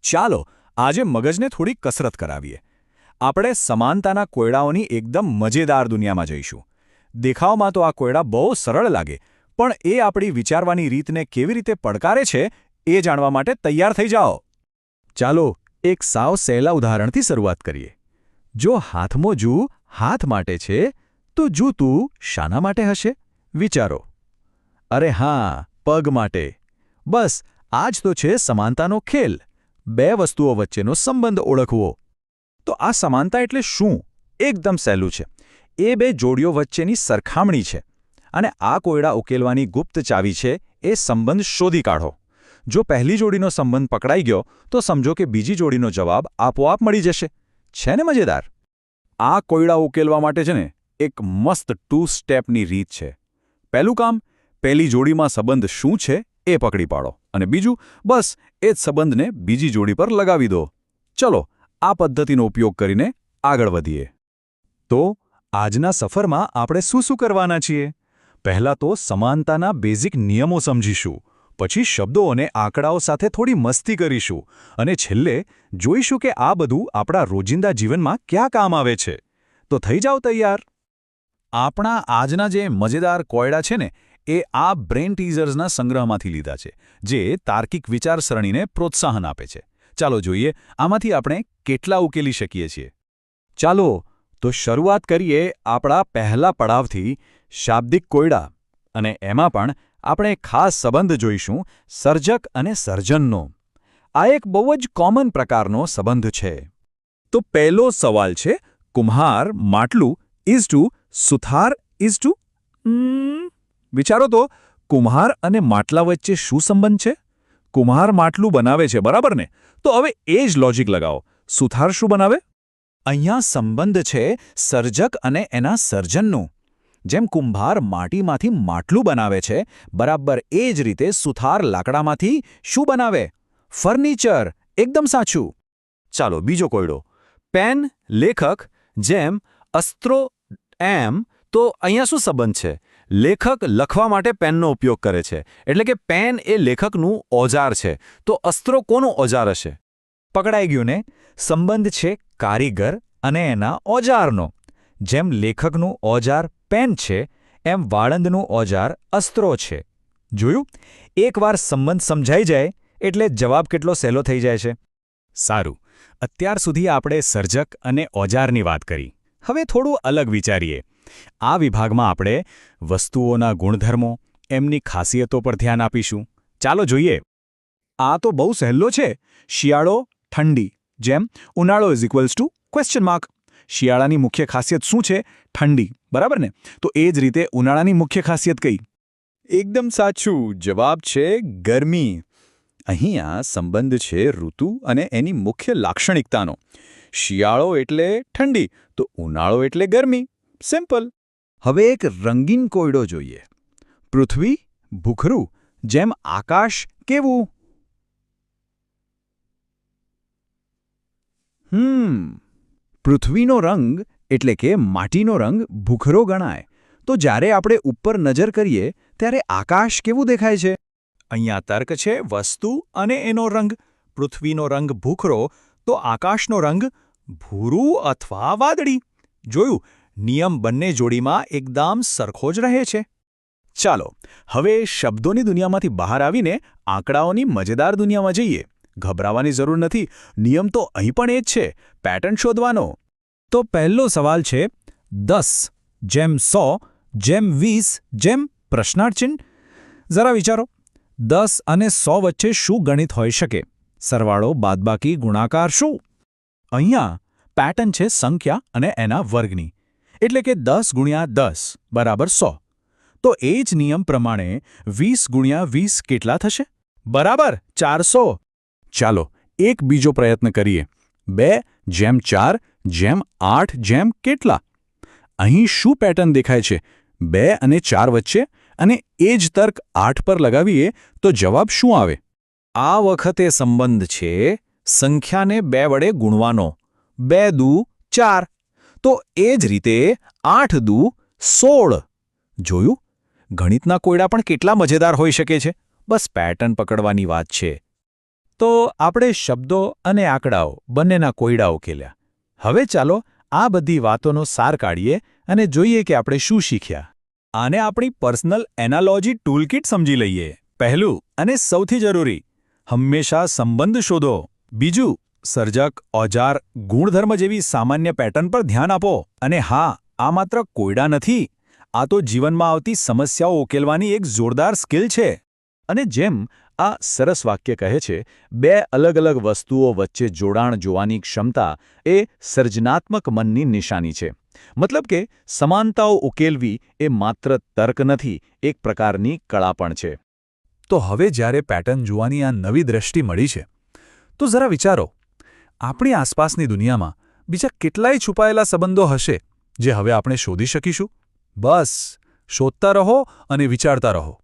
ચાલો આજે મગજને થોડી કસરત કરાવીએ. આપણે સમાનતાના કોયડાઓની એકદમ મજેદાર દુનિયામાં જઈશું. દેખાવમાં તો આ કોયડા બહુ સરળ લાગે, પણ એ આપણી વિચારવાની રીતને કેવી રીતે પડકારે છે એ જાણવા માટે તૈયાર થઈ જાઓ. ચાલો એક સાવ સહેલા ઉદાહરણથી શરૂઆત કરીએ. જો હાથમોજું હાથ માટે છે, તો જૂતું શાના માટે હશે? વિચારો. અરે હા, પગ માટે. બસ આ જ તો છે સમાનતાનો ખેલ. બે વસ્તુઓ વચ્ચેનો સંબંધ ઓળખવો. તો આ સમાનતા એટલે શું? એકદમ સહેલું છે. એ બે જોડીઓ વચ્ચેની સરખામણી છે. અને આ કોયડા ઉકેલવાની ગુપ્ત ચાવી છે એ સંબંધ શોધી કાઢો. જો પહેલી જોડીનો સંબંધ પકડાઈ ગયો તો સમજો કે બીજી જોડીનો જવાબ આપોઆપ મળી જશે. છે ને મજેદાર? આ કોયડા ઉકેલવા માટે છે ને એક મસ્ત 2 સ્ટેપની રીત છે. પહેલું કામ, પહેલી જોડીમાં સંબંધ શું છે એ પકડી પાડો, અને બીજું, બસ એ જ સંબંધને બીજી જોડી પર લગાવી દો. ચલો આ પદ્ધતિનો ઉપયોગ કરીને આગળ વધીએ. તો આજના સફરમાં આપણે શું કરવાના છીએ? પહેલાં તો સમાનતાના બેઝિક નિયમો સમજીશું, પછી શબ્દો અને આંકડાઓ સાથે થોડી મસ્તી કરીશું, અને છેલ્લે જોઈશું કે આ બધું આપણા રોજિંદા જીવનમાં ક્યાં કામ આવે છે. તો થઈ જાઓ તૈયાર. આપણા આજના જે મજેદાર કોયડા છે ને એ આ બ્રેન ટીઝર્સના સંગ્રહમાંથી લીધા છે, જે તાર્કિક વિચારસરણીને પ્રોત્સાહન આપે છે. ચાલો જોઈએ આમાંથી આપણે કેટલા ઉકેલી શકીએ છીએ. ચાલો તો શરૂઆત કરીએ આપણા પહેલા પડાવથી, શાબ્દિક કોયડા. અને એમાં પણ આપણે ખાસ સંબંધ જોઈશું સર્જક અને સર્જનનો. આ એક બહુ જ કોમન પ્રકારનો સંબંધ છે. તો પહેલો સવાલ છે, કુમ્હાર માટલું ઇઝ ટુ સુથાર ઇઝ ટુ. વિચારો તો, કુમ્હાર અને માટલા વચ્ચે શું સંબંધ છે? કુમ્હાર માટલું બનાવે છે, બરાબર ને? તો હવે એ જ લોજિક લગાવો. સુથાર શું બનાવે? અહીંયા સંબંધ છે સર્જક અને એના સર્જનનું. જેમ કુંભાર માટીમાંથી માટલું બનાવે છે, બરાબર એ જ રીતે સુથાર લાકડામાંથી શું બનાવે? ફર્નિચર. એકદમ સાચું. ચાલો બીજો કોયડો. પેન લેખક, જેમ અસ્ત્રો એમ. તો અહીંયા શું સંબંધ છે? લેખક લખવા માટે પેનનો ઉપયોગ કરે છે, એટલે કે પેન એ લેખકનું ઓજાર છે. તો અસ્ત્રો કોનું ઓજાર હશે? પકડાઈ ગયું ને? સંબંધ છે કારીગર અને એના ઓજારનો. જેમ લેખકનું ઓજાર પેન છે, એમ વાળંદનું ઓજાર અસ્ત્રો છે. જોયું? એકવાર સંબંધ સમજાઈ જાય એટલે જવાબ કેટલો સહેલો થઈ જાય છે. સારું, અત્યાર સુધી આપણે સર્જક અને ઓજારની વાત કરી. હવે થોડું અલગ વિચારીએ. આ વિભાગમાં આપણે વસ્તુઓના ગુણધર્મો, એમની ખાસિયતો પર ધ્યાન આપીશું. ચાલો જોઈએ. આ તો બહુ સહેલો છે. શિયાળો, ઠંડી. જેમ ઉનાળો is equals to question mark. શિયાળાની મુખ્ય ખાસિયત શું છે? ઠંડી, બરાબર ને? તો એ જ રીતે ઉનાળાની મુખ્ય ખાસિયત કઈ? એકદમ સાચું. જવાબ છે ગરમી. અહીંયા સંબંધ છે ઋતુ અને એની મુખ્ય લાક્ષણિકતાનો. શિયાળો એટલે ઠંડી, તો ઉનાળો એટલે ગરમી. સિમ્પલ. હવે એક રંગીન કોયડો જોઈએ. પૃથ્વી, ભૂખરું. જેમ આકાશ કેવું? પૃથ્વીનો રંગ એટલે કે માટીનો રંગ ભૂખરો ગણાય. તો જ્યારે આપણે ઉપર નજર કરીએ ત્યારે આકાશ કેવું દેખાય છે? અહીંયા તર્ક છે વસ્તુ અને એનો રંગ. પૃથ્વીનો રંગ ભૂખરો, તો આકાશનો રંગ ભૂરું અથવા વાદળી. જોયું? નિયમ બંને જોડીમાં એકદમ સરખો જ રહે છે. ચાલો હવે શબ્દોની દુનિયામાંથી બહાર આવીને આંકડાઓની મજેદાર દુનિયામાં જઈએ. ગભરાવાની જરૂર નથી. નિયમ તો અહીં પણ એ જ છે, પેટર્ન શોધવાનો. તો પહેલો સવાલ છે, 10 જેમ 100 જેમ 20 જેમ પ્રશ્નાર્થ ચિહ્ન. જરા વિચારો, 10 અને 100 વચ્ચે શું ગણિત હોઈ શકે? સરવાળો, બાદબાકી, ગુણાકાર શું? અહીંયા પેટર્ન છે સંખ્યા અને એના વર્ગની. એટલે કે 10 ગુણ્યા 10 બરાબર 100. તો એ જ નિયમ પ્રમાણે 20 ગુણ્યા 20 કેટલા થશે? બરાબર 400. ચાલો એક બીજો પ્રયત્ન કરીએ. 2 જેમ 4 જેમ 8 જેમ કેટલા? અહીં શું પેટર્ન દેખાય છે? 2 અને 4 વચ્ચે, અને એ જ તર્ક 8 પર લગાવીએ તો જવાબ શું આવે? આ વખતે સંબંધ છે સંખ્યાને 2 વડે ગુણવાનો. 2 દુ 4. તો એ જ રીતે 8 દુ 16. જોયું? ગણિતના કોયડા પણ કેટલા મજેદાર હોઈ શકે છે. બસ પેટર્ન પકડવાની વાત છે. તો આપણે શબ્દો અને આંકડાઓ બંનેના કોયડા ઉકેલ્યા. હવે ચાલો આ બધી વાતોનો સાર કાઢીએ અને જોઈએ કે આપણે શું શીખ્યા. આને આપણી પર્સનલ એનાલોજી ટૂલકિટ સમજી લઈએ. પહેલું અને સૌથી જરૂરી, હંમેશા સંબંધ શોધો. બીજું, સર્જક, ઓજાર, ગુણધર્મ જેવી સામાન્ય પેટર્ન પર ધ્યાન આપો. અને હા, આ માત્ર કોયડા નથી, આ તો જીવનમાં આવતી સમસ્યાઓ ઉકેલવાની એક જોરદાર સ્કિલ છે. અને જેમ આ સરસ વાક્ય કહે છે, બે અલગ અલગ વસ્તુઓ વચ્ચે જોડાણ જોવાની ક્ષમતા એ સર્જનાત્મક મનની નિશાની છે. મતલબ કે સમાનતાઓ ઉકેલવી એ માત્ર તર્ક નથી, એક પ્રકારની કળા પણ છે. તો હવે જ્યારે પેટર્ન જોવાની આ નવી દ્રષ્ટિ મળી છે, તો જરા વિચારો, આપણી આસપાસની દુનિયામાં બીજા કેટલાય છુપાયેલા સંબંધો હશે જે હવે આપણે શોધી શકીશું? બસ, શોધતા રહો અને વિચારતા રહો.